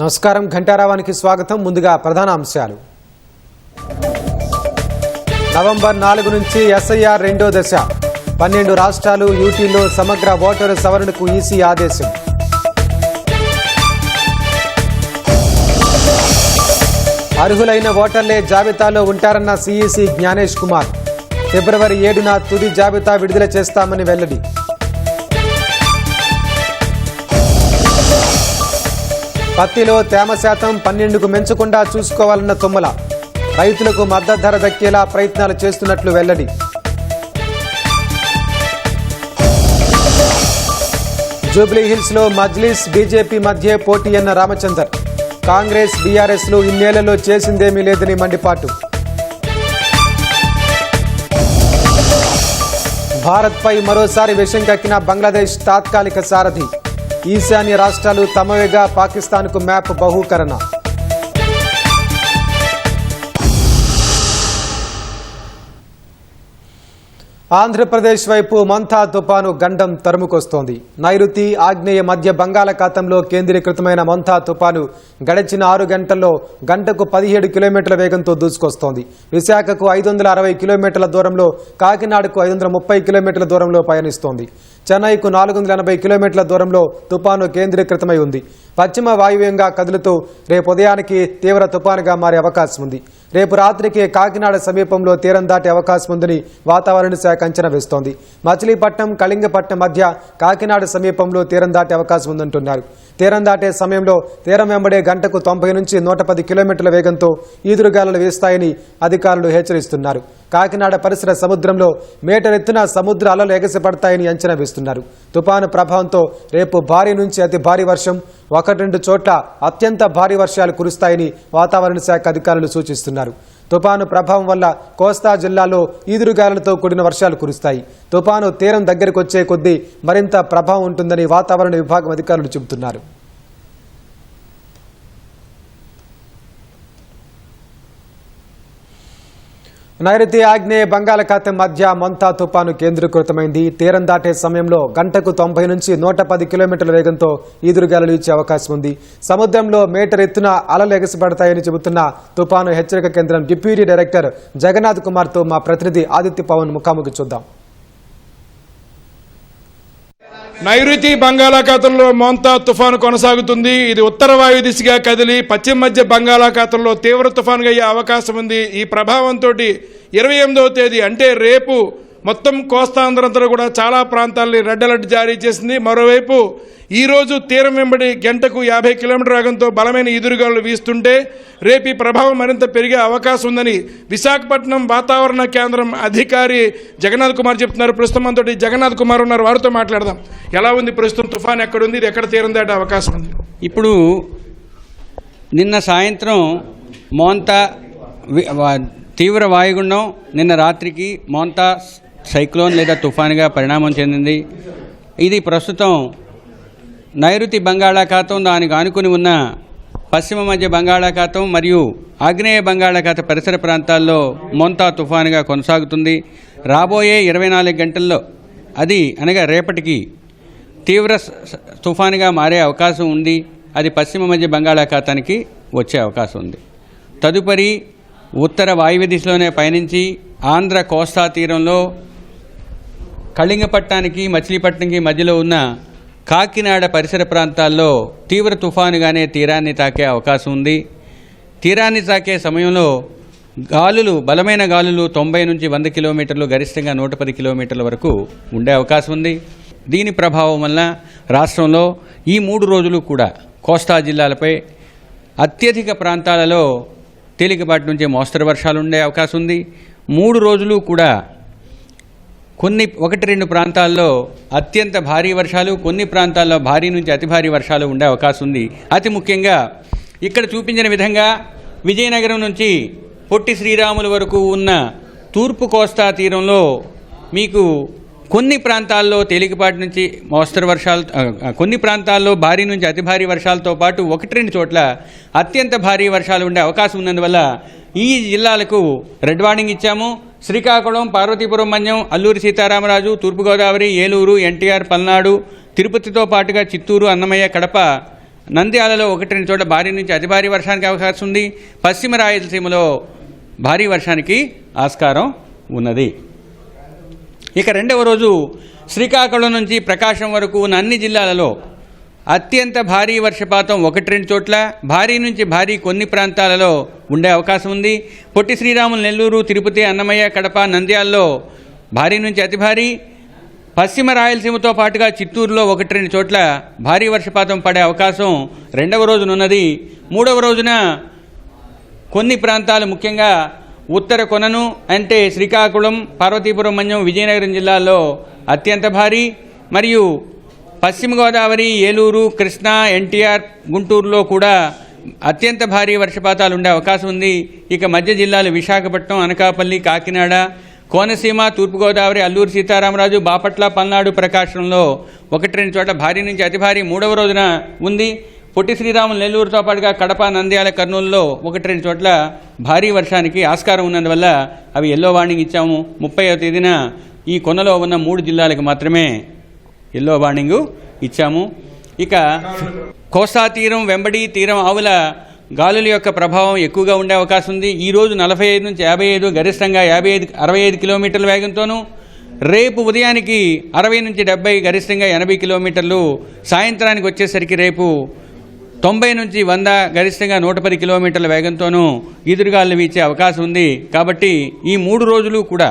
నమస్కారం, ఘంటారావానికి స్వాగతం. ముందుగా ప్రధాన అంశాలు. నవంబర్ 4 నుంచి ఎస్ఐఆర్ రెండో దశ. 12 రాష్ట్రాలు యూటీలో సమగ్ర ఓటరు సవరణకు ఈసీ ఆదేశం. అర్హులైన ఓటర్లే జాబితాలో ఉంటారన్న సిఈసి జ్ఞానేష్ కుమార్. ఫిబ్రవరి 7న తుది జాబితా విడుదల చేస్తామని వెల్లడి. పత్తిలో తేమ శాతం 12కు మించకుండా చూసుకోవాలన్న తుమ్మల. రైతులకు మద్దతు ధర దక్కేలా ప్రయత్నాలు చేస్తున్నట్లు వెల్లడి. జూబ్లీహిల్స్ లో మజ్లిస్ బీజేపీ మధ్య పోటీ అన్న రామచందర్. కాంగ్రెస్ బీఆర్ఎస్ లు ఇన్నేళ్లలో చేసిందేమీ లేదని మండిపాటు. భారత్పై మరోసారి విషం కక్కిన బంగ్లాదేశ్ తాత్కాలిక సారథి. ఈశాన్య రాష్ట్రాలు తమవేగా పాకిస్తాన్కు మ్యాప్ బహూకరణ. ఆంధ్రప్రదేశ్ వైపు మంతా తుపాను గండం తరుముకొస్తోంది. నైరుతి ఆగ్నేయ మధ్య బంగాళాఖాతంలో కేంద్రీకృతమైన మంతా తుపాను గడిచిన 6 గంటల్లో గంటకు 17 కిలోమీటర్ల వేగంతో దూసుకొస్తోంది. విశాఖకు 560 కిలోమీటర్ల దూరంలో, కాకినాడకు 530 కిలోమీటర్ల దూరంలో పయనిస్తోంది. చెన్నైకు 480 కిలోమీటర్ల దూరంలో తుపాను కేంద్రీకృతమై ఉంది. పశ్చిమ వాయువ్యంగా కదులుతూ రేపు ఉదయానికి తీవ్ర తుపానుగా మారే అవకాశం ఉంది. రేపు రాత్రికి కాకినాడ సమీపంలో తీరం దాటే అవకాశం ఉందని వాతావరణ శాఖ అంచనా వేస్తోంది. మచిలీపట్నం, కళింగపట్నం మధ్య కాకినాడ సమీపంలో తీరం దాటే అవకాశం ఉందంటున్నారు. తీరం దాటే సమయంలో తీరం వెంబడే గంటకు 90 నుంచి 110 కిలోమీటర్ల వేగంతో ఈదురుగాలులు వీస్తాయని అధికారులు హెచ్చరిస్తున్నారు. కాకినాడ పరిసర సముద్రంలో మీటర్ ఎత్తున సముద్ర అలలు ఎగసిపడతాయని అంచనా వేస్తున్నారు. తుపాను ప్రభావంతో రేపు భారీ నుంచి అతి భారీ వర్షం, 1-2 చోట్ల అత్యంత భారీ వర్షాలు కురుస్తాయని వాతావరణ శాఖ అధికారులు సూచిస్తున్నారు. తుపాను ప్రభావం వల్ల కోస్తా జిల్లాలో ఈదురుగాలులతో కూడిన వర్షాలు కురుస్తాయి. తుపాను తీరం దగ్గరకు వచ్చే కొద్దీ మరింత ప్రభావం ఉంటుందని వాతావరణ విభాగం అధికారులు చెబుతున్నారు. నైరుతి ఆగ్నేయ బంగాళాఖాతం మధ్య మంతా తుపాను కేంద్రీకృతమైంది. తీరం దాటే సమయంలో గంటకు 90 నుంచి 110 కిలోమీటర్ల వేగంతో ఈదురుగాలులు ఇచ్చే అవకాశం ఉంది. సముద్రంలో మీటర్ ఎత్తున అలలు ఎగసిపడతాయని చెబుతున్న తుపాను హెచ్చరిక కేంద్రం డిప్యూటీ డైరెక్టర్ జగన్నాథ్ కుమార్తో మా ప్రతినిధి ఆదిత్య పవన్ ముఖాముఖి చూద్దాం. నైరుతి బంగాళాఖాతంలో మోంతా తుఫాను కొనసాగుతుంది. ఇది ఉత్తర వాయు దిశగా కదిలి పశ్చిమ మధ్య బంగాళాఖాతంలో తీవ్ర తుఫానుగా అయ్యే అవకాశం ఉంది. ఈ ప్రభావంతో 28వ తేదీ అంటే రేపు మొత్తం కోస్తాంధ్రంతా కూడా చాలా ప్రాంతాలని రెడ్ అలర్ట్ జారీ చేసింది. మరోవైపు ఈరోజు తీరం వెంబడి గంటకు 50 కిలోమీటర్ వేగంతో బలమైన ఈదురుగాలులు వీస్తుంటే రేపు ఈ ప్రభావం మరింత పెరిగే అవకాశం ఉందని విశాఖపట్నం వాతావరణ కేంద్రం అధికారి జగన్నాథ్ కుమార్ చెప్తున్నారు. ప్రస్తుతం మనతో జగన్నాథ్ కుమార్ ఉన్నారు, వారితో మాట్లాడదాం. ఎలా ఉంది ప్రస్తుతం తుఫాన్, ఎక్కడుంది, ఇది ఎక్కడ తీరం దాటే అవకాశం ఉంది? ఇప్పుడు నిన్న సాయంత్రం మోంతా తీవ్ర వాయుగుండం నిన్న రాత్రికి మోంతా సైక్లోన్ లేదా తుఫానుగా పరిణామం చెందింది. ఇది ప్రస్తుతం నైరుతి బంగాళాఖాతం, దానికి ఆనుకుని ఉన్న పశ్చిమ మధ్య బంగాళాఖాతం మరియు ఆగ్నేయ బంగాళాఖాత పరిసర ప్రాంతాల్లో మోంతా తుఫానుగా కొనసాగుతుంది. రాబోయే 24 గంటల్లో అది అనగా రేపటికి తీవ్ర తుఫానుగా మారే అవకాశం ఉంది. అది పశ్చిమ మధ్య బంగాళాఖాతానికి వచ్చే అవకాశం ఉంది. తదుపరి ఉత్తర వాయువ్య దిశలోనే పయనించి ఆంధ్ర కోస్తా తీరంలో కళింగపట్నానికి మచిలీపట్నంకి మధ్యలో ఉన్న కాకినాడ పరిసర ప్రాంతాల్లో తీవ్ర తుఫానుగానే తీరాన్ని తాకే అవకాశం ఉంది. తీరాన్ని తాకే సమయంలో గాలులు, బలమైన గాలులు 90 నుంచి 100 కిలోమీటర్లు, గరిష్టంగా 110 కిలోమీటర్ల వరకు ఉండే అవకాశం ఉంది. దీని ప్రభావం వల్ల రాష్ట్రంలో ఈ 3 రోజులు కూడా కోస్తా జిల్లాలపై అత్యధిక ప్రాంతాలలో తేలికపాటి నుంచి మోస్తరు వర్షాలు ఉండే అవకాశం ఉంది. 3 రోజులు కూడా 1-2 ప్రాంతాల్లో అత్యంత భారీ వర్షాలు, కొన్ని ప్రాంతాల్లో భారీ నుంచి అతి భారీ వర్షాలు ఉండే అవకాశం ఉంది. అతి ముఖ్యంగా ఇక్కడ చూపించిన విధంగా విజయనగరం నుంచి పొట్టి శ్రీరాములు వరకు ఉన్న తూర్పు కోస్తా తీరంలో మీకు కొన్ని ప్రాంతాల్లో తేలికపాటి నుంచి మోస్తరు వర్షాలు, కొన్ని ప్రాంతాల్లో భారీ నుంచి అతి భారీ వర్షాలతో పాటు 1-2 చోట్ల అత్యంత భారీ వర్షాలు ఉండే అవకాశం ఉన్నందువల్ల ఈ జిల్లాలకు రెడ్ వార్నింగ్ ఇచ్చాము. శ్రీకాకుళం, పార్వతీపురం మన్యం, అల్లూరి సీతారామరాజు, తూర్పుగోదావరి, ఏలూరు, ఎన్టీఆర్, పల్నాడు, తిరుపతితో పాటుగా చిత్తూరు, అన్నమయ్య, కడప, నంద్యాలలో 1-2 చోట్ల భారీ నుంచి అతి భారీ వర్షానికి అవకాశం ఉంది. పశ్చిమ రాయలసీమలో భారీ వర్షానికి ఆస్కారం ఉన్నది. ఇక రెండవ రోజు శ్రీకాకుళం నుంచి ప్రకాశం వరకు ఉన్న అన్ని జిల్లాలలో అత్యంత భారీ వర్షపాతం 1-2 చోట్ల, భారీ నుంచి భారీ కొన్ని ప్రాంతాలలో ఉండే అవకాశం ఉంది. పొట్టి శ్రీరాములు, నెల్లూరు, తిరుపతి, అన్నమయ్య, కడప, నంద్యాలలో భారీ నుంచి అతి భారీ, పశ్చిమ రాయలసీమతో పాటుగా చిత్తూరులో 1-2 చోట్ల భారీ వర్షపాతం పడే అవకాశం రెండవ రోజునున్నది. మూడవ రోజున కొన్ని ప్రాంతాలు, ముఖ్యంగా ఉత్తర కొనను అంటే శ్రీకాకుళం, పార్వతీపురం మన్యం, విజయనగరం జిల్లాల్లో అత్యంత భారీ, మరియు పశ్చిమ గోదావరి, ఏలూరు, కృష్ణా, ఎన్టీఆర్, గుంటూరులో కూడా అత్యంత భారీ వర్షపాతాలు ఉండే అవకాశం ఉంది. ఇక మధ్య జిల్లాలు విశాఖపట్నం, అనకాపల్లి, కాకినాడ, కోనసీమ, తూర్పుగోదావరి, అల్లూరి సీతారామరాజు, బాపట్ల, పల్నాడు, ప్రకాశంలో 1-2 చోట్ల భారీ నుంచి అతి భారీ మూడవ రోజున ఉంది. పొట్టి శ్రీరాములు, నెల్లూరుతో పాటుగా కడప, నంద్యాల, కర్నూలులో 1-2 చోట్ల భారీ వర్షానికి ఆస్కారం ఉన్నందువల్ల అవి ఎల్లో వార్నింగ్ ఇచ్చాము. 30వ తేదీన ఈ కొనలో ఉన్న 3 జిల్లాలకు మాత్రమే ఎల్లో వార్నింగు ఇచ్చాము. ఇక కోస్తా తీరం వెంబడి తీరం ఆవుల గాలుల యొక్క ప్రభావం ఎక్కువగా ఉండే అవకాశం ఉంది. ఈరోజు 45 నుంచి 55, గరిష్టంగా 65 కిలోమీటర్ల వేగంతోనూ, రేపు ఉదయానికి 60 నుంచి 70, గరిష్టంగా 80 కిలోమీటర్లు, సాయంత్రానికి వచ్చేసరికి రేపు 90 నుంచి 100, గరిష్టంగా 110 కిలోమీటర్ల వేగంతోనూ ఈదురుగాలు వీచే అవకాశం ఉంది. కాబట్టి ఈ 3 రోజులు కూడా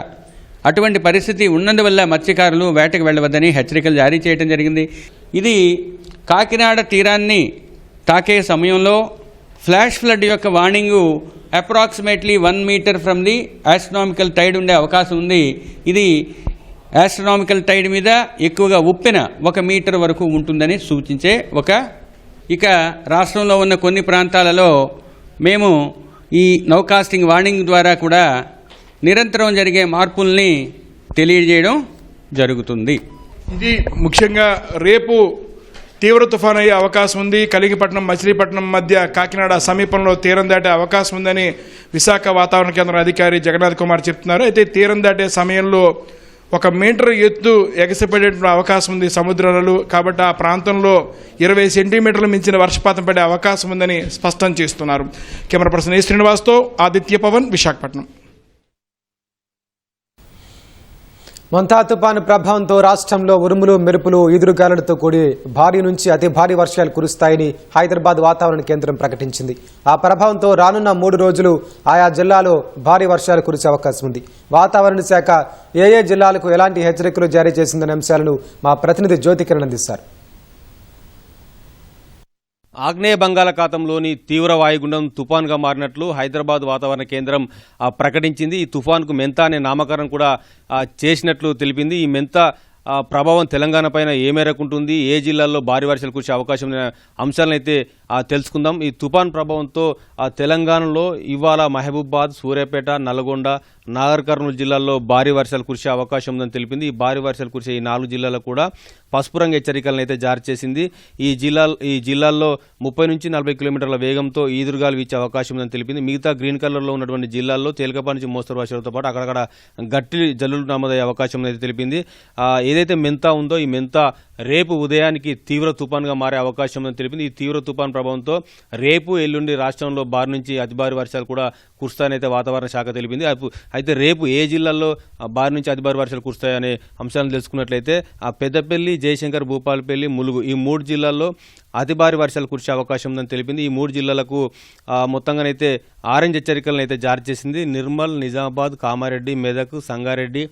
అటువంటి పరిస్థితి ఉన్నందువల్ల మత్స్యకారులు వేటకు వెళ్ళవద్దని హెచ్చరికలు జారీ చేయడం జరిగింది. ఇది కాకినాడ తీరాన్ని తాకే సమయంలో ఫ్లాష్ ఫ్లడ్ యొక్క warning approximately 1 metre from the astronomical tide ఉండే అవకాశం ఉంది. ఇది ఆస్ట్రనామికల్ టైడ్ మీద ఎక్కువగా ఉప్పెన 1 మీటర్ వరకు ఉంటుందని సూచించే ఇక రాష్ట్రంలో ఉన్న కొన్ని ప్రాంతాలలో మేము ఈ నౌకాస్టింగ్ వార్నింగ్ ద్వారా కూడా నిరంతరం జరిగే మార్పుల్ని తెలియజేయడం జరుగుతుంది. ఇది ముఖ్యంగా రేపు తీవ్ర తుఫాను అయ్యే అవకాశం ఉంది. కలిగిపట్నం, మచిలీపట్నం మధ్య కాకినాడ సమీపంలో తీరం దాటే అవకాశం ఉందని విశాఖ వాతావరణ కేంద్రం అధికారి జగన్నాథ్ కుమార్ చెప్తున్నారు. అయితే తీరం దాటే సమయంలో 1 మీటర్ ఎత్తు ఎగసిపడే అవకాశం ఉంది సముద్రాలు. కాబట్టి ఆ ప్రాంతంలో 20 సెంటీమీటర్లు మించిన వర్షపాతం పడే అవకాశం ఉందని స్పష్టం చేస్తున్నారు. కెమెరా పర్సన్ ఏ శ్రీనివాస్తో ఆదిత్య పవన్, విశాఖపట్నం. మంతా తుపాను ప్రభావంతో రాష్ట్రంలో ఉరుములు, మెరుపులు, ఈదురుగాలులతో కూడి భారీ నుంచి అతి భారీ వర్షాలు కురుస్తాయని హైదరాబాద్ వాతావరణ కేంద్రం ప్రకటించింది. ఆ ప్రభావంతో రానున్న 3 రోజులు ఆయా జిల్లాలో భారీ వర్షాలు కురిసే అవకాశం ఉంది. వాతావరణ శాఖ ఏ జిల్లాలకు ఎలాంటి హెచ్చరికలు జారీ చేసిందనే అంశాలను మా ప్రతినిధి జ్యోతికిరణ్ అందిస్తారు. ఆగ్నేయ బంగాళాఖాతంలోని తీవ్ర వాయుగుండం తుఫాన్గా మారినట్లు హైదరాబాద్ వాతావరణ కేంద్రం ప్రకటించింది. ఈ తుఫాన్కు మెంతా అనే నామకరణం కూడా చేసినట్లు తెలిపింది. ఈ మెంతా ప్రభావం తెలంగాణ పైన ఏ మేరకు ఉంటుంది, ఏ జిల్లాల్లో భారీ వర్షాలు కురిసే అవకాశం ఉన్న అంశాలను అయితే తెలుసుకుందాం. ఈ తుఫాన్ ప్రభావంతో తెలంగాణలో ఇవాళ మహబూబాద్, సూర్యాపేట, నల్గొండ, నాగర్ కర్నూలు జిల్లాల్లో భారీ వర్షాలు కురిసే అవకాశం ఉందని తెలిపింది. ఈ భారీ వర్షాలు కురిసే ఈ 4 జిల్లాలకు కూడా పసుపు రంగు హెచ్చరికలను అయితే జారీ చేసింది. ఈ జిల్లాల్లో 30 నుంచి 40 కిలోమీటర్ల వేగంతో ఈదురుగాలు వీచే అవకాశం ఉందని తెలిపింది. మిగతా గ్రీన్ కలర్లో ఉన్నటువంటి జిల్లాల్లో తేలికపాటి నుంచి మోస్తరు వర్షాలతో పాటు అక్కడక్కడ గట్టి జల్లులు నమోదయ్యే అవకాశం అయితే తెలిపింది. ఏదైతే మెంతా ఉందో ఈ మెంతా రేపు ఉదయానికి తీవ్ర తుఫాన్గా మారే అవకాశం ఉందని తెలిపింది. ఈ తీవ్ర తుఫాన్ ప్రభావంతో రేపు ఎల్లుండి రాష్ట్రంలో భారీ నుంచి అతి భారీ వర్షాలు కూడా కురుస్తాయని వాతావరణ శాఖ తెలిపింది. అయితే రేపు ఏ జిల్లాల్లో భారీ నుంచి అతి భారీ వర్షాలు కురుస్తాయనే అంశాలను తెలుసుకున్నట్లయితే పెద్దపల్లి, జయశంకర్, భూపాలపల్లి, ములుగు ఈ 3 జిల్లాల్లో అతి భారీ వర్షాలు కురిసే అవకాశం ఉందని తెలిపింది. ఈ 3 జిల్లాలకు మొత్తంగానైతే ఆరెంజ్ హెచ్చరికలను అయితే జారీ చేసింది. నిర్మల్, నిజామాబాద్, కామారెడ్డి, మెదక్, సంగారెడ్డి,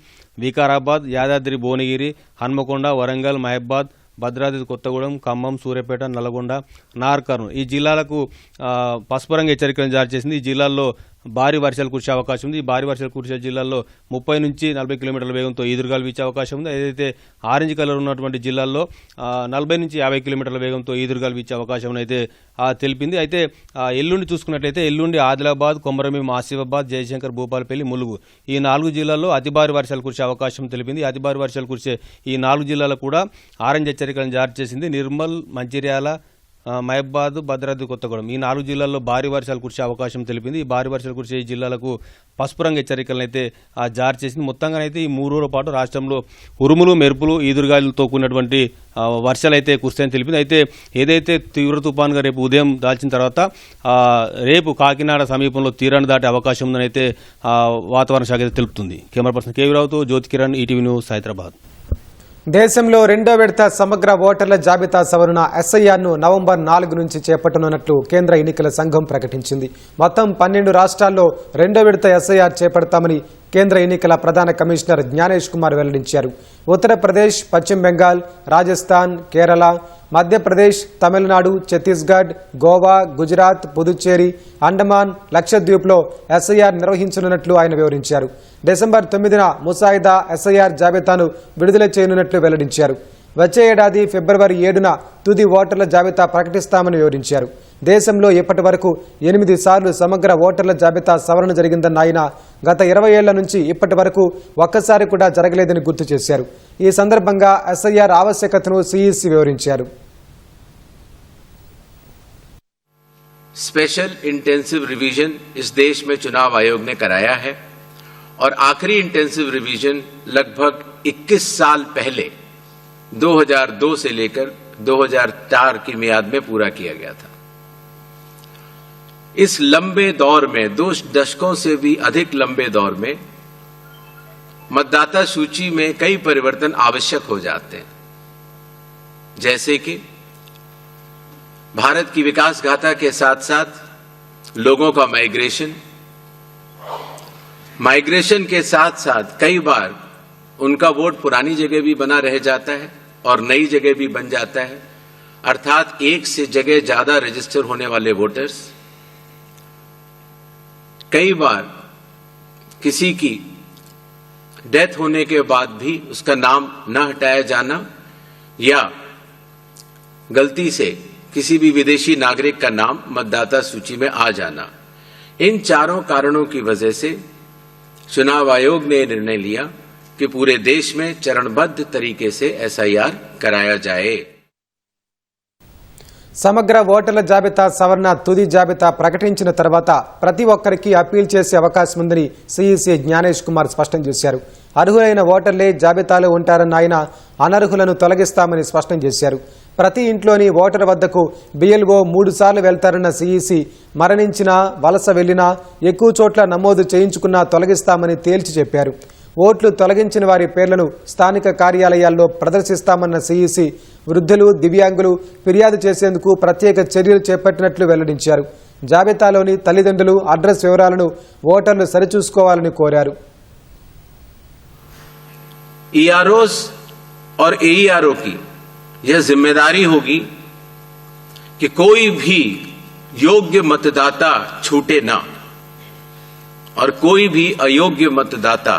వికారాబాద్, యాదాద్రి, భువనగిరి, హన్మకొండ, వరంగల్, మహబాద్, భద్రాద్రి కొత్తగూడెం, ఖమ్మం, సూర్యాపేట, నల్గొండ, నాగర్ కర్నూలు ఈ జిల్లాలకు పసుపు రంగు హెచ్చరికలను జారీ చేసింది. ఈ జిల్లాల్లో భారీ వర్షాలు కురిసే అవకాశం ఉంది. ఈ భారీ వర్షాలు కురిసే జిల్లాల్లో 30 నుంచి 40 కిలోమీటర్ల వేగంతో ఈదురుగాలు వీచే అవకాశం ఉంది. ఏదైతే ఆరెంజ్ కలర్ ఉన్నటువంటి జిల్లాల్లో 40 నుంచి 50 కిలోమీటర్ల వేగంతో ఈదురుగాలు వీచే అవకాశం అయితే తెలిపింది. అయితే ఎల్లుండి చూసుకున్నట్లయితే ఎల్లుండి ఆదిలాబాద్, కొమరంభీం, ఆసిఫాబాద్, జయశంకర్, భూపాలపల్లి, ములుగు ఈ 4 జిల్లాల్లో అతి భారీ వర్షాలు కురిసే అవకాశం తెలిపింది. అతి భారీ వర్షాలు కురిసే ఈ 4 జిల్లాలకు కూడా ఆరెంజ్ హెచ్చరికలను జారీ చేసింది. నిర్మల్, మంచిర్యాల, మహబాద్, భద్రాద్రి కొత్తగూడెం ఈ 4 జిల్లాల్లో భారీ వర్షాలు కురిసే అవకాశం తెలిపింది. ఈ భారీ వర్షాలు కురిసే ఈ జిల్లాలకు పసుపు రంగు హెచ్చరికలను అయితే జారీ చేసింది. మొత్తంగానైతే ఈ 3 రోజుల పాటు రాష్ట్రంలో ఉరుములు, మెరుపులు, ఈదురుగాలులతో కూడినటువంటి వర్షాలు అయితే కురుస్తాయని తెలిపింది. అయితే ఏదైతే తీవ్ర తుఫాన్గా రేపు ఉదయం దాల్చిన తర్వాత రేపు కాకినాడ సమీపంలో తీరాన్ని దాటే అవకాశం ఉందని అయితే వాతావరణ శాఖ అయితే తెలుపుతుంది. కెమెరా పర్సన్ కేవీ రావుతో జ్యోతి కిరణ్, ఈటీవీ న్యూస్, హైదరాబాద్. దేశంలో 2వ విడత సమగ్ర ఓటర్ల జాబితా సవరణ ఎస్ఐఆర్ను నవంబర్ 4 నుంచి చేపట్టనున్నట్లు కేంద్ర ఎన్నికల సంఘం ప్రకటించింది. మొత్తం 12 రాష్ట్రాల్లో 2వ విడత ఎస్ఐఆర్ చేపడతామని కేంద్ర ఎన్నికల ప్రధాన కమిషనర్ జ్ఞానేష్ కుమార్ వెల్లడించారు. ఉత్తరప్రదేశ్, పశ్చిమ బెంగాల్, రాజస్థాన్, కేరళ, మధ్యప్రదేశ్, తమిళనాడు, ఛత్తీస్గఢ్, గోవా, గుజరాత్, పుదుచ్చేరి, అండమాన్, లక్షద్వీప్లో ఎస్ఐఆర్ నిర్వహించనున్నట్లు ఆయన వివరించారు. డిసెంబర్ 9న ముసాయిదా ఎస్ఐఆర్ జాబితాను విడుదల చేయనున్నట్లు వెల్లడించారు. వచ్చే ఏడాది ఫిబ్రవరి 7న తుది ఓటర్ల జాబితా ప్రకటిస్తామని వివరించారు. దేశంలో ఇప్పటి వరకు 8 సార్లు సమగ్ర ఓటర్ల జాబితా సవరణ జరిగిందన్న ఆయన గత 20 ఏళ్ల నుంచి ఇప్పటి వరకు ఒక్కసారి కూడా జరగలేదని గుర్తు చేశారు. ఈ సందర్భంగా ఎస్ఐఆర్ ఆవశ్యకతను సిఈసి వివరించారు. स्पेशल इंटेंसिव रिवीजन इस देश में चुनाव आयोग ने कराया है और आखिरी इंटेंसिव रिवीजन लगभग 21 साल पहले 2002 से लेकर 2004 की मियाद में पूरा किया गया था. इस लंबे दौर में 2 दशकों से भी अधिक लंबे दौर में मतदाता सूची में कई परिवर्तन आवश्यक हो जाते हैं, जैसे कि भारत की विकास गाथा के साथ साथ लोगों का माइग्रेशन के साथ साथ कई बार उनका वोट पुरानी जगह भी बना रह जाता है और नई जगह भी बन जाता है. अर्थात एक से जगह ज्यादा रजिस्टर होने वाले वोटर्स, कई बार किसी की डेथ होने के बाद भी उसका नाम न हटाया जाना या गलती से किसी भी विदेशी नागरिक का नाम मतदाता सूची में आ जाना, इन चारों कारणों की वजह से चुनाव आयोग ने निर्णय लिया कि पूरे देश में चरणबद्ध तरीके से एसआईआर कराया जाए. సమగ్ర ఓటర్ల జాబితా సవరణ తుది జాబితా ప్రకటించిన తర్వాత ప్రతి ఒక్కరికి అప్పీల్ చేసే అవకాశం ఉందని సిఈసి జ్ఞానేష్ కుమార్ స్పష్టం చేశారు. అర్హులైన ఓటర్లే జాబితాలో ఉంటారన్న ఆయన అనర్హులను తొలగిస్తామని స్పష్టం చేశారు. ప్రతి ఇంట్లోని ఓటర్ వద్దకు బిఎల్ఓ 3 సార్లు వెళ్తారన్న సిఈసి మరణించినా, వలస వెళ్లినా, ఎక్కువ చోట్ల నమోదు చేయించుకున్నా తొలగిస్తామని తేల్చి చెప్పారు. ఓట్లు తొలగించిన వారి పేర్లను స్థానిక కార్యాలయాల్లో ప్రదర్శిస్తామన్న సిఈసి వృద్ధులు, దివ్యాంగులు ఫిర్యాదు చేసేందుకు ప్రత్యేక చర్యలు చేపట్టినట్లు వెల్లడించారు. జాబితాలోని తల్లిదండ్రులు, అడ్రస్ వివరాలను ఓటర్లు సరిచూసుకోవాలని కోరారు. ईआरओस और एईआरओ की यह जिम्मेदारी होगी कि कोई भी योग्य मतदाता छूटे ना और कोई भी अयोग्य मतदाता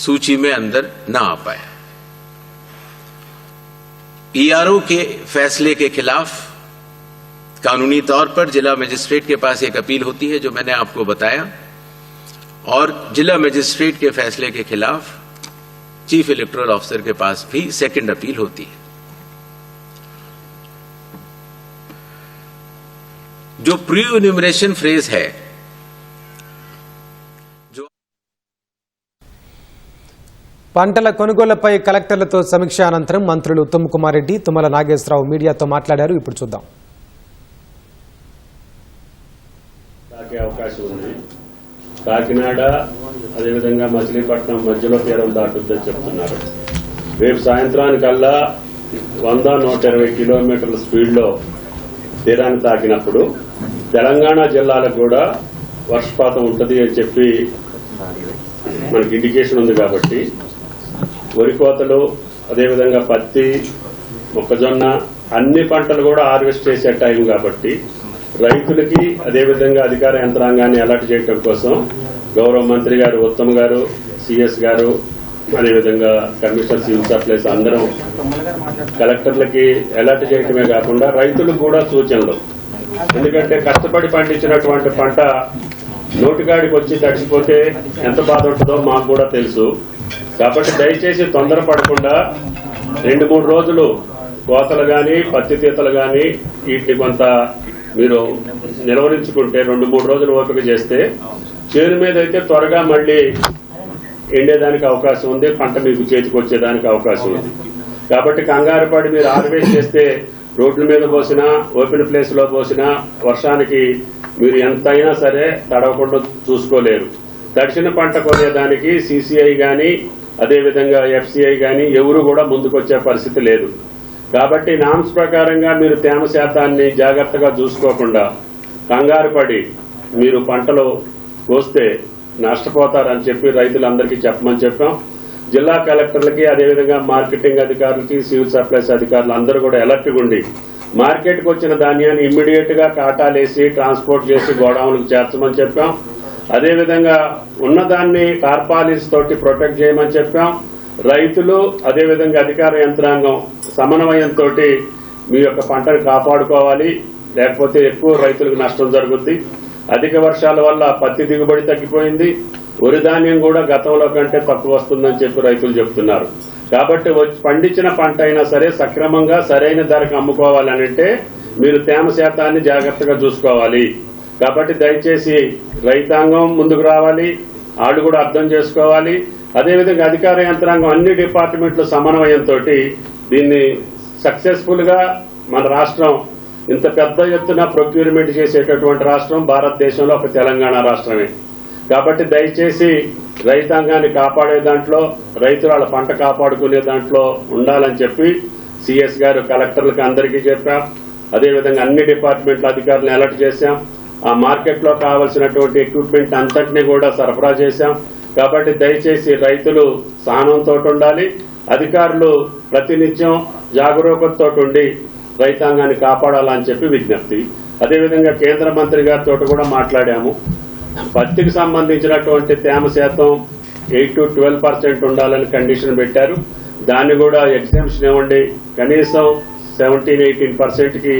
सूची में अंदर न आ पाए. ईआरओ के फैसले के खिलाफ कानूनी तौर पर जिला मजिस्ट्रेट के पास एक अपील होती है, जो मैंने आपको बताया, और जिला मजिस्ट्रेट के फैसले के खिलाफ चीफ इलेक्टोरल ऑफिसर के पास भी सेकंड अपील होती है. जो प्री एन्यूमरेशन फ्रेज है, పంటల కొనుగోళ్లపై కలెక్టర్లతో సమీక్ష అనంతరం మంత్రులు ఉత్తమ్ కుమార్ రెడ్డి, తుమ్మల నాగేశ్వరరావు మీడియాతో మాట్లాడారు. ఇప్పుడు చూద్దాం. అవకాశం ఉంది. కాకినాడ అదేవిధంగా మచిలీపట్నం మధ్యలో తీరం దాటుద్దని చెప్తున్నారు. రేపు సాయంత్రానికల్లా 100-120 కిలోమీటర్ల స్పీడ్లో తీరాన్ని తాకినప్పుడు తెలంగాణ జిల్లాలకు కూడా వర్షపాతం ఉంటుంది అని చెప్పి మనకి ఇండికేషన్ ఉంది. కాబట్టి వరి కోతలు, అదేవిధంగా పత్తి, మొక్కజొన్న అన్ని పంటలు కూడా హార్వెస్ట్ చేసే టైం కాబట్టి రైతులకి అదేవిధంగా అధికార యంత్రాంగాన్ని అలర్ట్ చేయడం కోసం గౌరవ మంత్రి గారు ఉత్తమ్ గారు, సిఎస్ గారు, అదేవిధంగా కమిషనర్ సివిల్ సప్లైస్ అందరం కలెక్టర్లకి అలర్ట్ చేయటమే కాకుండా రైతులకు కూడా సూచనలు. ఎందుకంటే కష్టపడి పండించినటువంటి పంట నోటికాడికి వచ్చి తడిసిపోతే ఎంత బాధ ఉంటుందో మాకు కూడా తెలుసు. కాబట్టి దయచేసి తొందరపడకుండా 2-3 రోజులు కోతలు గాని పత్తి తీతలు గాని వీటిని కొంత మీరు నిలవరించుకుంటే 2-3 రోజులు ఓపిక చేస్తే చేను మీద అయితే త్వరగా మళ్లీ ఎండేదానికి అవకాశం ఉంది, పంట మీకు చేతికి వచ్చేదానికి అవకాశం ఉంది. కాబట్టి కంగారు పడి మీరు హార్వెస్ట్ చేస్తే రోడ్ల మీద పోసినా ఓపెన్ ప్లేస్ లో పోసినా వర్షానికి మీరు ఎంతైనా సరే తడవకుండా చూసుకోలేరు. తడిసిన పంట కొనేదానికి సిసిఐ గాని అదేవిధంగా ఎఫ్సిఐ గాని ఎవరు కూడా ముందుకొచ్చే పరిస్థితి లేదు. కాబట్టి నామ్స్ ప్రకారంగా మీరు తేమ శాతాన్ని జాగ్రత్తగా చూసుకోకుండా కంగారు పడి మీరు పంటలు కోస్తే నష్టపోతారని చెప్పి రైతులందరికీ చెప్పమని చెప్పాం. జిల్లా కలెక్టర్లకి అదేవిధంగా మార్కెటింగ్ అధికారులకి సివిల్ సప్లైస్ అధికారులు అందరూ కూడా అలర్ట్గా ఉండి మార్కెట్కి వచ్చిన ధాన్యాన్ని ఇమ్మీడియట్ గా కాటాలేసి ట్రాన్స్పోర్ట్ చేసి గోడౌన్లకు చేర్చమని చెప్పాం. అదేవిధంగా ఉన్నదాన్ని టార్పాలిన్స్ తోటి ప్రొటెక్ట్ చేయమని చెప్పాం. రైతులు అదేవిధంగా అధికార యంత్రాంగం సమన్వయంతో మీ యొక్క పంటను కాపాడుకోవాలి, లేకపోతే ఎక్కువ రైతులకు నష్టం జరుగుద్ది. అధిక వర్షాల వల్ల పత్తి దిగుబడి తగ్గిపోయింది, వరి ధాన్యం కూడా గతంలో కంటే తక్కువ వస్తుందని చెప్పి రైతులు చెబుతున్నారు. కాబట్టి పండించిన పంట అయినా సరే సక్రమంగా సరైన ధరకు అమ్ముకోవాలనంటే మీరు తేమ శాతాన్ని జాగ్రత్తగా చూసుకోవాలి. కాబట్టి దయచేసి రైతాంగం ముందుకు రావాలి, వాళ్ళు కూడా అర్థం చేసుకోవాలి. అదేవిధంగా అధికార యంత్రాంగం అన్ని డిపార్ట్మెంట్ల సమన్వయంతో దీన్ని సక్సెస్ఫుల్ గా మన రాష్ట్రం ఇంత పెద్ద ఎత్తున ప్రొక్యూర్మెంట్ చేసేటటువంటి రాష్ట్రం భారతదేశంలో ఒక తెలంగాణ రాష్ట్రమే. కాబట్టి దయచేసి రైతాంగాన్ని కాపాడే దాంట్లో రైతులు వాళ్ళ పంట కాపాడుకునే దాంట్లో ఉండాలని చెప్పి సిఎస్ గారు కలెక్టర్లకు అందరికీ చెప్పాం. అదేవిధంగా అన్ని డిపార్ట్మెంట్ల అధికారులను అలర్ట్ చేశాం. ఆ మార్కెట్ లో కావాల్సినటువంటి ఎక్విప్మెంట్ అంతటినీ కూడా సరఫరా చేశాం. కాబట్టి దయచేసి రైతులు సహనంతో ఉండాలి, అధికారులు ప్రతినిత్యం జాగరూకతతో ఉండి రైతాంగాన్ని కాపాడాలని చెప్పి విజ్ఞప్తి. అదేవిధంగా కేంద్ర మంత్రి గారితో కూడా మాట్లాడాము. పత్తికి సంబంధించినటువంటి తేమ శాతం 8 to 12% ఉండాలని కండిషన్ పెట్టారు. దాన్ని కూడా ఎగ్జామ్షన్ ఇవ్వండి, కనీసం 17-18% కి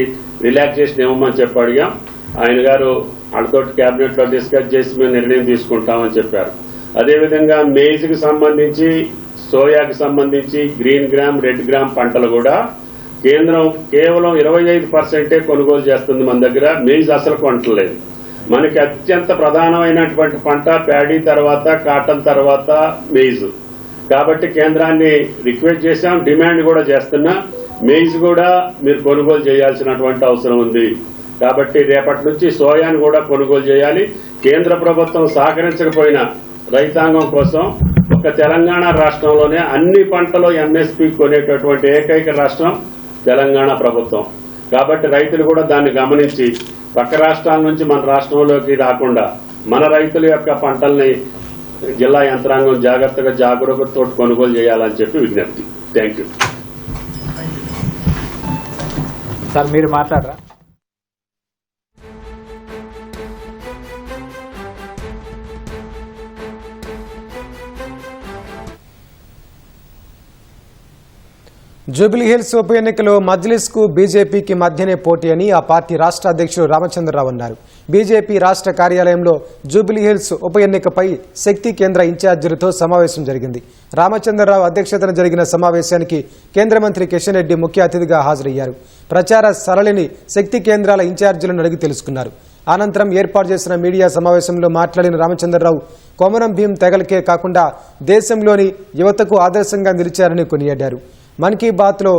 రిలాక్సేషన్ ఇవ్వమని చెప్పి అడిగాం. ఆయన గారు వాళ్ళతో కేబినెట్ లో డిస్కస్ చేసి మేము నిర్ణయం తీసుకుంటామని చెప్పారు. అదేవిధంగా మేజ్ కి సంబంధించి, సోయాకి సంబంధించి గ్రీన్ గ్రామ్, రెడ్ గ్రామ్ పంటలు కూడా కేంద్రం కేవలం 25% కొనుగోలు చేస్తుంది. మన దగ్గర మేజ్ అసలు కొనట్లేదు. మనకి అత్యంత ప్రధానమైనటువంటి పంట ప్యాడీ తర్వాత కాటన్ తర్వాత మేజ్. కాబట్టి కేంద్రాన్ని రిక్వెస్ట్ చేశాం, డిమాండ్ కూడా చేస్తున్నా, మేజ్ కూడా మీరు కొనుగోలు చేయాల్సినటువంటి అవసరం ఉంది. కాబట్టి రేపటి నుంచి సోయాను కూడా కొనుగోలు చేయాలి. కేంద్ర ప్రభుత్వం సహకరించకపోయినా రైతాంగం కోసం ఒక తెలంగాణ రాష్ట్రంలోనే అన్ని పంటలు ఎంఎస్పీ కొనేటటువంటి ఏకైక రాష్ట్రం తెలంగాణ ప్రభుత్వం. కాబట్టి రైతులు కూడా దాన్ని గమనించి పక్క రాష్ట్రాల నుంచి మన రాష్ట్రంలోకి రాకుండా మన రైతుల యొక్క పంటల్ని జిల్లా యంత్రాంగం జాగ్రత్తగా జాగరూకతతో కొనుగోలు చేయాలని చెప్పి విజ్ఞప్తి. Thank you sir. మీరు మాట్లాడరా? జూబ్లీహిల్స్ ఉప ఎన్నికలో మజ్లిస్కు బీజేపీకి మధ్యనే పోటీ అని ఆ పార్టీ రాష్ట్ర అధ్యక్షుడు రామచంద్రరావు అన్నారు. బీజేపీ రాష్ట్ర కార్యాలయంలో జూబ్లీహిల్స్ ఉప ఎన్నికపై శక్తి కేంద్ర ఇన్ఛార్జీలతో సమావేశం జరిగింది. రామచంద్రరావు అధ్యక్షతన జరిగిన సమావేశానికి కేంద్ర మంత్రి కిషన్ రెడ్డి ముఖ్య అతిథిగా హాజరయ్యారు. ప్రచార సరళిని శక్తి కేంద్రాల ఇన్ఛార్జీలను అడిగి తెలుసుకున్నారు. అనంతరం ఏర్పాటు చేసిన మీడియా సమావేశంలో మాట్లాడిన రామచంద్రరావు కొమరం భీం తెగలకే కాకుండా దేశంలోని యువతకు ఆదర్శంగా నిలిచారని కొనియాడారు. మన్ కీ బాత్లో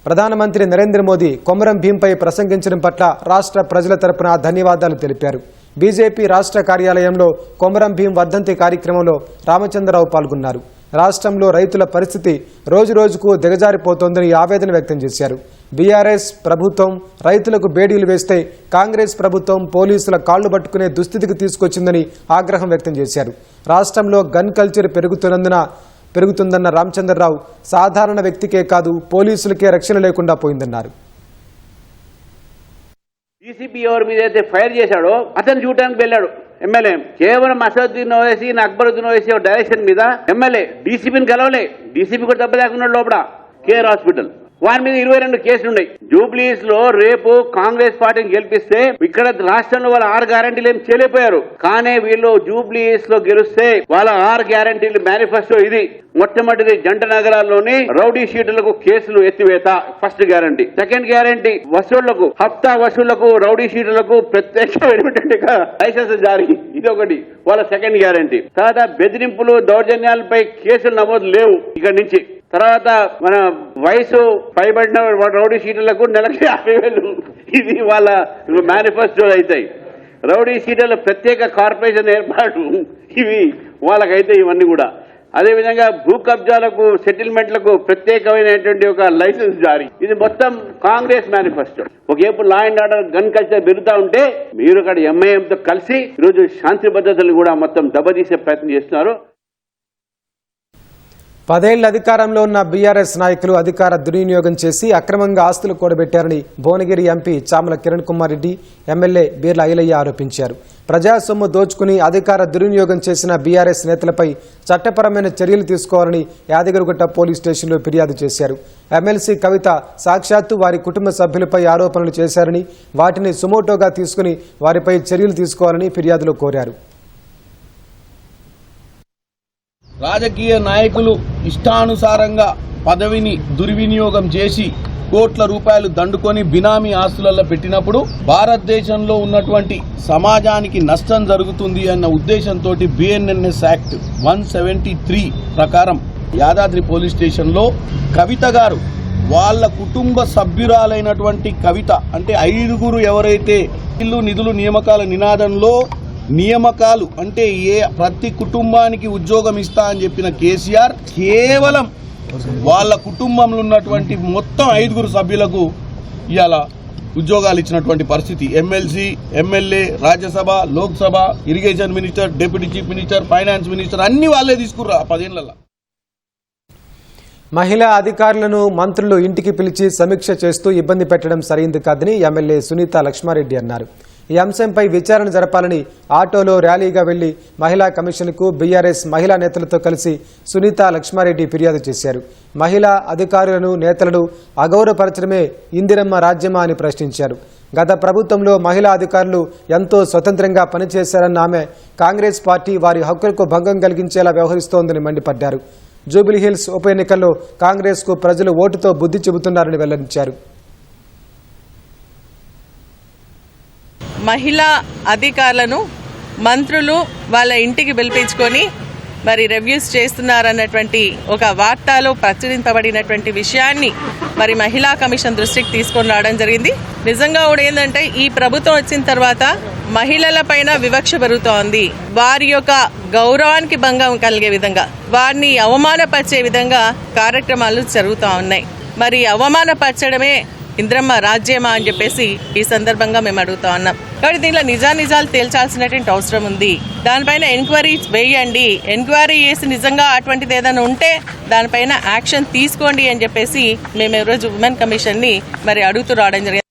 ప్రధానమంత్రి నరేంద్ర మోదీ కొమరం భీంపై ప్రసంగించడం పట్ల రాష్ట్ర ప్రజల తరపున ధన్యవాదాలు తెలిపారు. బీజేపీ రాష్ట్ర కార్యాలయంలో కొమరం భీం వర్ధంతి కార్యక్రమంలో రామచంద్రరావు పాల్గొన్నారు. రాష్ట్రంలో రైతుల పరిస్థితి రోజురోజుకు దిగజారిపోతోందని ఆవేదన వ్యక్తం చేశారు. బీఆర్ఎస్ ప్రభుత్వం రైతులకు బేడీలు వేస్తే కాంగ్రెస్ ప్రభుత్వం పోలీసుల కాళ్లు పట్టుకునే దుస్థితికి తీసుకొచ్చిందని ఆగ్రహం వ్యక్తం చేశారు. రాష్ట్రంలో గన్ కల్చర్ పెరుగుతుందన్న రామచంద్రరావు సాధారణ వ్యక్తికే కాదు పోలీసులకే రక్షణ లేకుండా పోయిందన్నారు. డీసీపీ ఎవరి మీద అయితే ఫైర్ చేశాడో అతను చూడటానికి వెళ్ళాడు ఎమ్మెల్యే. కేవలం అసదుద్దీన్ ఓవైసీ అక్బరుద్దీన్ ఓవైసీ డైరెక్షన్ మీద ఎమ్మెల్యే డీసీపీని కలవలే. డీసీపీ కూడా దెబ్బ లేకున్నాడు లోపల కేఆర్ హాస్పిటల్. వారి మీద 22 కేసులు ఉన్నాయి. జూబ్లీస్ లో రేపు కాంగ్రెస్ పార్టీని గెలిపిస్తే ఇక్కడ రాష్ట్రంలో వాళ్ళ 6 గ్యారంటీలు ఏం చేయలేకపోయారు. కానీ వీళ్ళు జూబ్లీస్ లో గెలిస్తే వాళ్ళ 6 గ్యారంటీలు మేనిఫెస్టో ఇది. మొట్టమొదటిది జంట నగరాల్లోని రౌడీ షీటులకు కేసులు ఎత్తివేత, ఫస్ట్ గ్యారంటీ. సెకండ్ గ్యారంటీ వసూళ్లకు, హప్తా వసూళ్లకు, రౌడీ షీటులకు ప్రత్యేక లైసెన్స్ జారీ, ఇది ఒకటి వాళ్ళ సెకండ్ గ్యారంటీ. తర్వాత బెదిరింపులు దౌర్జన్యాలపై కేసులు నమోదు లేవు ఇక్కడి నుంచి. తర్వాత మన వయసు పైబడిన రౌడీ షీటర్లకు నెలకు 50,000, ఇది వాళ్ళ మేనిఫెస్టో అవుతాయి. రౌడీ షీటర్ల ప్రత్యేక కార్పొరేషన్ ఏర్పాటు, ఇవి వాళ్ళకైతే ఇవన్నీ కూడా. అదేవిధంగా భూ కబ్జాలకు, సెటిల్మెంట్లకు ప్రత్యేకమైనటువంటి ఒక లైసెన్స్ జారీ, ఇది మొత్తం కాంగ్రెస్ మేనిఫెస్టో. ఒకవైపు law and order gun culture పెరుగుతూ ఉంటే మీరు అక్కడ ఎంఐఎంతో కలిసి ఈరోజు శాంతి భద్రతలు కూడా మొత్తం దెబ్బతీసే ప్రయత్నం చేస్తున్నారు. 10 ఏళ్ల అధికారంలో ఉన్న బీఆర్ఎస్ నాయకులు అధికార దుర్వినియోగం చేసి అక్రమంగా ఆస్తులు కూడబెట్టారని భువనగిరి ఎంపీ చామల కిరణ్ కుమార్ రెడ్డి, ఎమ్మెల్యే బీర్ల ఐలయ్య ఆరోపించారు. ప్రజా సొమ్ము దోచుకుని అధికార దుర్వినియోగం చేసిన బీఆర్ఎస్ నేతలపై చట్టపరమైన చర్యలు తీసుకోవాలని యాదగిరిగుట్ట పోలీస్ స్టేషన్లో ఫిర్యాదు చేశారు. ఎమ్మెల్సీ కవిత సాక్షాత్తు వారి కుటుంబ సభ్యులపై ఆరోపణలు చేశారని, వాటిని సుమోటోగా తీసుకుని వారిపై చర్యలు తీసుకోవాలని ఫిర్యాదులో కోరారు. రాజకీయ నాయకులు ఇష్టానుసారంగా పదవిని దుర్వినియోగం చేసి కోట్ల రూపాయలు దండుకొని బినామీ ఆస్తులలో పెట్టినప్పుడు భారతదేశంలో ఉన్నటువంటి సమాజానికి నష్టం జరుగుతుంది అన్న ఉద్దేశంతో బిఎన్ఎన్ఎస్ యాక్ట్ 173 ప్రకారం యాదాద్రి పోలీస్ స్టేషన్లో కవిత గారు వాళ్ళ కుటుంబ సభ్యురాలైనటువంటి కవిత, అంటే 5 ఎవరైతే ఇల్లు నిధులు నియామకాల నినాదంలో నియామకాలు అంటే ప్రతి కుటుంబానికి ఉద్యోగం ఇస్తా అని చెప్పిన కేసీఆర్ కేవలం వాళ్ళ కుటుంబంలో ఉన్నటువంటి మొత్తం 5 సభ్యులకు ఇవాళ ఉద్యోగాలు ఇచ్చినటువంటి పరిస్థితి. MLC, MLA, Rajya Sabha, Lok Sabha, irrigation minister, deputy chief minister, finance minister అన్ని వాళ్ళే తీసుకుర్రా 10 ఏళ్లలో. మహిళా అధికారులను మంత్రులు ఇంటికి పిలిచి సమీక్ష చేస్తూ ఇబ్బంది పెట్టడం సరైంది కాదని ఎమ్మెల్యే సునీత లక్ష్మారెడ్డి అన్నారు. ఈ అంశంపై విచారణ జరపాలని ఆటోలో ర్యాలీగా వెళ్లి మహిళా కమిషన్కు బీఆర్ఎస్ మహిళా నేతలతో కలిసి సునీత లక్ష్మారెడ్డి ఫిర్యాదు చేశారు. మహిళా అధికారులను, నేతలను అగౌరవపరచడమే ఇందిరమ్మ రాజ్యమా అని ప్రశ్నించారు. గత ప్రభుత్వంలో మహిళా అధికారులు ఎంతో స్వతంత్రంగా పనిచేశారన్న ఆమె కాంగ్రెస్ పార్టీ వారి హక్కులకు భంగం కలిగించేలా వ్యవహరిస్తోందని మండిపడ్డారు. జూబిలీహిల్స్ ఉప ఎన్నికల్లో కాంగ్రెస్కు ప్రజలు ఓటుతో బుద్ధి చెబుతున్నారని వెల్లడించారు. మహిళా అధికారులను మంత్రులు వాళ్ళ ఇంటికి పిలిపించుకొని మరి రివ్యూస్ చేస్తున్నారన్నటువంటి ఒక వార్తలో ప్రచురింపబడినటువంటి విషయాన్ని మరి మహిళా కమిషన్ దృష్టికి తీసుకొని రావడం జరిగింది. నిజంగా కూడా ఏంటంటే ఈ ప్రభుత్వం వచ్చిన తర్వాత మహిళల పైన వివక్ష పెరుగుతోంది. వారి యొక్క గౌరవానికి భంగం కలిగే విధంగా, వారిని అవమానపరిచే విధంగా కార్యక్రమాలు జరుగుతూ ఉన్నాయి. మరి అవమానపరచడమే ఇంద్రమ్మ రాజ్యమా అని చెప్పేసి ఈ సందర్భంగా మేము అడుగుతా ఉన్నాం. కాబట్టి దీంట్లో నిజాలు తేల్చాల్సినటువంటి అవసరం ఉంది. దానిపైన ఎంక్వైరీ వేయండి. ఎంక్వైరీ చేసి నిజంగా అటువంటిది ఏదైనా ఉంటే దానిపైన యాక్షన్ తీసుకోండి అని చెప్పేసి మేము ఈరోజు ఉమెన్ కమిషన్ని మరి అడుగుతూ రావడం జరిగింది.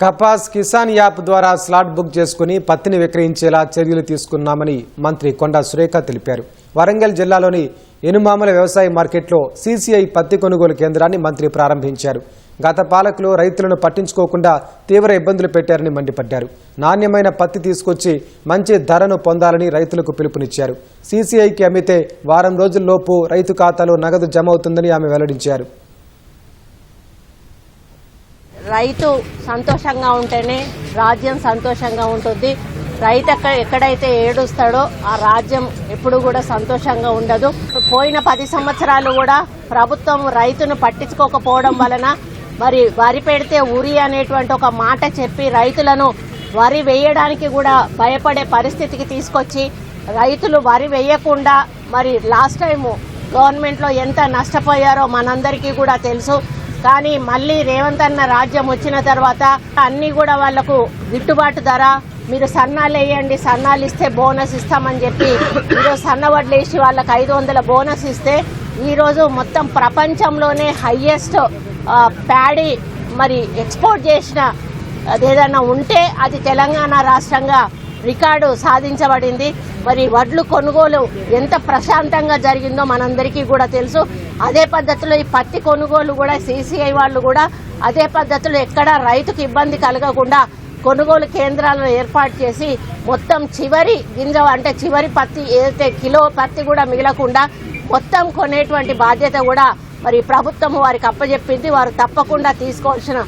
కపాస్ కిసాన్ యాప్ ద్వారా స్లాట్ బుక్ చేసుకుని పత్తిని విక్రయించేలా చర్యలు తీసుకున్నామని మంత్రి కొండా సురేఖ తెలిపారు. వరంగల్ జిల్లాలోని ఎనుమామల వ్యవసాయ మార్కెట్లో సీసీఐ పత్తి కొనుగోలు కేంద్రాన్ని మంత్రి ప్రారంభించారు. గత పాలకులు రైతులను పట్టించుకోకుండా తీవ్ర ఇబ్బందులు పెట్టారని మండిపడ్డారు. నాణ్యమైన పత్తి తీసుకొచ్చి మంచి ధరను పొందాలని రైతులకు పిలుపునిచ్చారు. సీసీఐకి అమ్మితే వారం రోజుల్లోపు రైతు ఖాతాలో నగదు జమ అవుతుందని ఆమె వెల్లడించారు. రైతు సంతోషంగా ఉంటేనే రాజ్యం సంతోషంగా ఉంటుంది. రైతు ఎక్కడైతే ఏడుస్తాడో ఆ రాజ్యం ఎప్పుడు కూడా సంతోషంగా ఉండదు. పోయిన 10 సంవత్సరాలు కూడా ప్రభుత్వం రైతును పట్టించుకోకపోవడం వలన మరి వరి పెడితే ఉరి అనేటువంటి ఒక మాట చెప్పి రైతులను వరి వేయడానికి కూడా భయపడే పరిస్థితికి తీసుకొచ్చి రైతులు వరి వేయకుండా మరి లాస్ట్ టైం గవర్నమెంట్లో ఎంత నష్టపోయారో మనందరికీ కూడా తెలుసు. కానీ మళ్ళీ రేవంత్ అన్న రాజ్యం వచ్చిన తర్వాత అన్ని కూడా వాళ్లకు గిట్టుబాటు ధర, మీరు సన్నాలు వేయండి, సన్నాలు ఇస్తే బోనస్ ఇస్తామని చెప్పి ఈరోజు సన్న వడ్లు వేసి వాళ్ళకి 500 బోనస్ ఇస్తే ఈరోజు మొత్తం ప్రపంచంలోనే హైయెస్ట్ ప్యాడీ మరి ఎక్స్పోర్ట్ చేసిన అదేదన్నా ఉంటే అది తెలంగాణ రాష్ట్రంగా రికార్డు సాధించబడింది. మరి వడ్లు కొనుగోలు ఎంత ప్రశాంతంగా జరిగిందో మనందరికీ కూడా తెలుసు. అదే పద్ధతిలో ఈ పత్తి కొనుగోలు కూడా CCI వాళ్ళు కూడా అదే పద్ధతిలో ఎక్కడ రైతుకు ఇబ్బంది కలగకుండా కొనుగోలు కేంద్రాలను ఏర్పాటు చేసి మొత్తం చివరి గింజ అంటే చివరి పత్తి ఏదైతే కిలో పత్తి కూడా మిగలకుండా మొత్తం కొనేటువంటి బాధ్యత కూడా మరి ప్రభుత్వం వారికి అప్పచెప్పింది. వారు తప్పకుండా తీసుకోవాల్సిన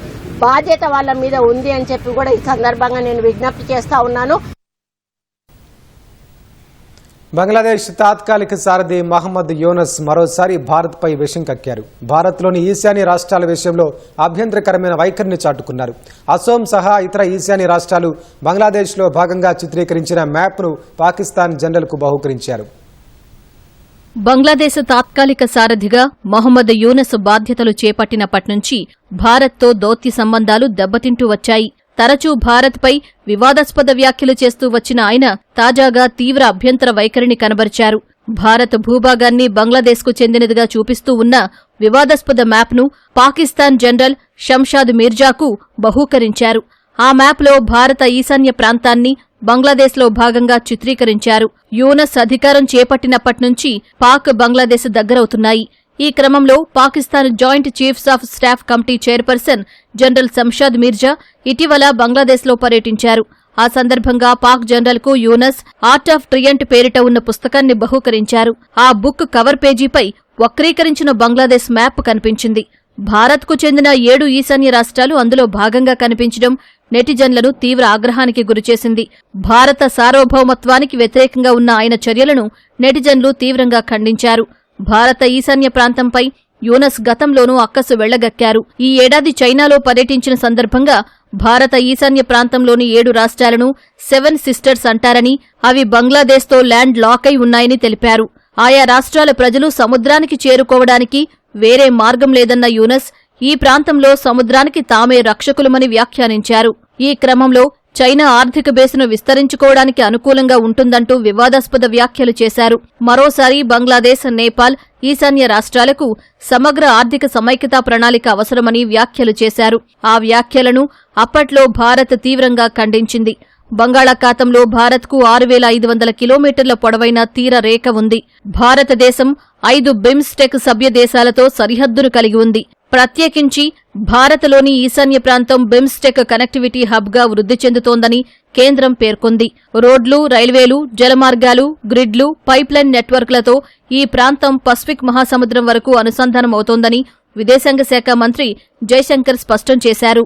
బాధ్యత వాళ్ళ మీద ఉంది అని చెప్పి కూడా ఈ సందర్భంగా నేను విజ్ఞప్తి చేస్తా ఉన్నాను. బంగ్లాదేశ్ తాత్కాలిక సారథి మహమ్మద్ యూనస్ మరోసారి భారత్పై విషం కక్కారు. భారత్లోని ఈశాన్య రాష్ట్రాల విషయంలో అభ్యంతరకరమైన వైఖరిని చాటుకున్నారు. అసోం సహా ఇతర ఈశాన్య రాష్ట్రాలు బంగ్లాదేశ్లో భాగంగా చిత్రీకరించిన మ్యాప్ను పాకిస్తాన్ జనరల్కు బహూకరించారు. బంగ్లాదేశ్ తాత్కాలిక సారథిగా మహమ్మద్ యూనస్ బాధ్యతలు చేపట్టినప్పటి నుంచి భారత్తో దౌత్య సంబంధాలు దెబ్బతింటూ వచ్చాయి. తరచూ భారత్పై వివాదాస్పద వ్యాఖ్యలు చేస్తూ వచ్చిన ఆయన తాజాగా తీవ్ర అభ్యంతర వైఖరిని కనబరిచారు. భారత్ భూభాగాన్ని బంగ్లాదేశ్కు చెందినదిగా చూపిస్తూ ఉన్న వివాదాస్పద మ్యాప్ను పాకిస్తాన్ జనరల్ షంషాద్ మీర్జాకు బహూకరించారు. ఆ మ్యాప్లో భారత ఈశాన్య ప్రాంతాన్ని బంగ్లాదేశ్లో భాగంగా చిత్రీకరించారు. యూనస్ అధికారం చేపట్టినప్పటి నుంచి పాక్ బంగ్లాదేశ్ దగ్గరవుతున్నాయి. ఈ క్రమంలో Pakistan joint chiefs of staff committee chairperson general Shamshad Mirza ఇటీవల బంగ్లాదేశ్లో పర్యటించారు. ఆ సందర్భంగా పాక్ జనరల్కు యూనస్ ఆర్ట్ ఆఫ్ ట్రియంట్ పేరిట ఉన్న పుస్తకాన్ని బహూకరించారు. ఆ బుక్ కవర్ పేజీపై వక్రీకరించిన బంగ్లాదేశ్ మ్యాప్ కనిపించింది. భారత్కు చెందిన 7 ఈశాన్య రాష్ట్రాలు అందులో భాగంగా కనిపించడం నెటిజన్లను తీవ్ర ఆగ్రహానికి గురిచేసింది. భారత సార్వభౌమత్వానికి వ్యతిరేకంగా ఉన్న ఆయన చర్యలను నెటిజన్లు తీవ్రంగా ఖండించారు. భారత ఈశాన్య ప్రాంతంపై యూనస్ గతంలోనూ అక్కసు వెళ్లగక్కారు. ఈ ఏడాది చైనాలో పర్యటించిన సందర్భంగా భారత ఈశాన్య ప్రాంతంలోని 7 రాష్ట్రాలను 7 సిస్టర్స్ అంటారని, అవి బంగ్లాదేశ్తో ల్యాండ్ లాక్ అయి ఉన్నాయని తెలిపారు. ఆయా రాష్ట్రాల ప్రజలు సముద్రానికి చేరుకోవడానికి వేరే మార్గం లేదన్న యూనస్ ఈ ప్రాంతంలో సముద్రానికి తామే రక్షకులమని వ్యాఖ్యానించారు. ఈ క్రమంలో చైనా ఆర్థిక బేసును విస్తరించుకోవడానికి అనుకూలంగా ఉంటుందంటూ వివాదాస్పద వ్యాఖ్యలు చేశారు. మరోసారి బంగ్లాదేశ్, నేపాల్, ఈశాన్య రాష్ట్రాలకు సమగ్ర ఆర్థిక సమైక్యతా ప్రణాళిక అవసరమని వ్యాఖ్యలు చేశారు. ఆ వ్యాఖ్యలను అప్పట్లో భారత్ తీవ్రంగా ఖండించింది. బంగాళాఖాతంలో భారత్కు 6500 కిలోమీటర్ల పొడవైన తీర రేఖ ఉంది. భారతదేశం 5 బిమ్స్టెక్ సభ్య దేశాలతో సరిహద్దును కలిగి ఉంది. ప్రత్యేకించి భారత్లోని ఈశాన్య ప్రాంతం బిమ్స్టెక్ కనెక్టివిటీ హబ్గా వృద్ధి చెందుతోందని కేంద్రం పేర్కొంది. రోడ్లు, రైల్వేలు, జలమార్గాలు, గ్రిడ్లు, పైప్లైన్ నెట్వర్క్లతో ఈ ప్రాంతం పసిఫిక్ మహాసముద్రం వరకు అనుసంధానమవుతోందని విదేశాంగ శాఖ మంత్రి జైశంకర్ స్పష్టం చేశారు.